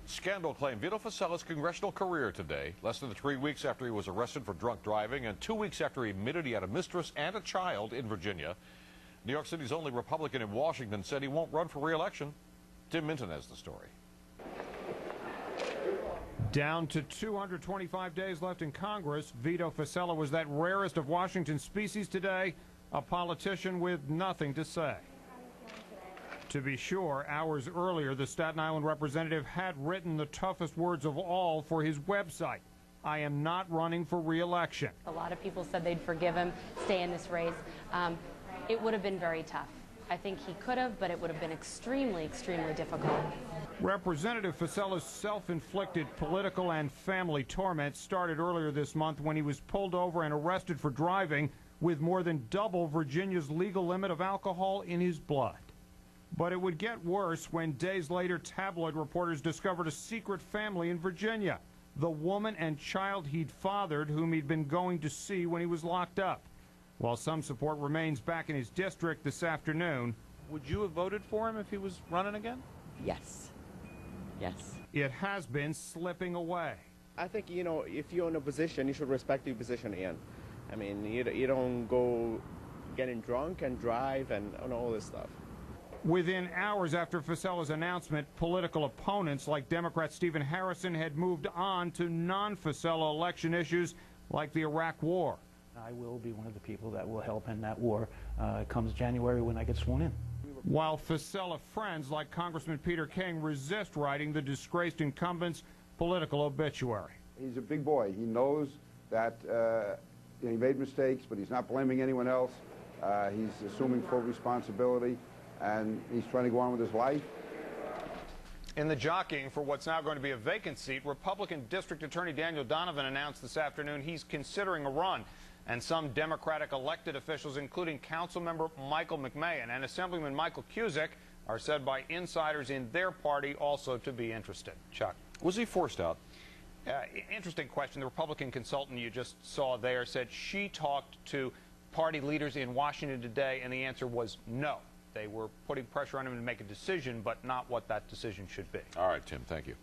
Scandal claimed Vito Fossella's congressional career today, less than 3 weeks after he was arrested for drunk driving and 2 weeks after he admitted he had a mistress and a child in Virginia. New York City's only Republican in Washington said he won't run for re-election. Tim Minton has the story. Down to 225 days left in Congress, Vito Fossella was that rarest of Washington species today, a politician with nothing to say. To be sure, hours earlier, the Staten Island representative had written the toughest words of all for his website. I am not running for re-election. A lot of people said they'd forgive him, stay in this race. It would have been very tough. I think he could have, but it would have been extremely, extremely difficult. Representative Fossella's self-inflicted political and family torment started earlier this month when he was pulled over and arrested for driving with more than double Virginia's legal limit of alcohol in his blood. But it would get worse when days later tabloid reporters discovered a secret family in Virginia, the woman and child he'd fathered whom he'd been going to see when he was locked up. While some support remains back in his district this afternoon. Would you have voted for him if he was running again? Yes. Yes. It has been slipping away. I think, if you're in a position, you should respect your position in. I mean, you don't go getting drunk and drive and all this stuff. Within hours after Fossella's announcement, political opponents like Democrat Stephen Harrison had moved on to non-Fossella election issues like the Iraq War. I will be one of the people that will help in that war comes January when I get sworn in. While Fossella friends like Congressman Peter King resist writing the disgraced incumbent's political obituary. He's a big boy. He knows that he made mistakes, but he's not blaming anyone else. He's assuming full responsibility, and he's trying to go on with his life. In the jockeying for what's now going to be a vacant seat, Republican District Attorney Daniel Donovan announced this afternoon he's considering a run. And some Democratic elected officials, including Councilmember Michael McMahon and Assemblyman Michael Cusick, are said by insiders in their party also to be interested. Chuck. Was he forced out? Interesting question. The Republican consultant you just saw there said she talked to party leaders in Washington today, and the answer was no. They were putting pressure on him to make a decision, but not what that decision should be. All right, Tim, thank you.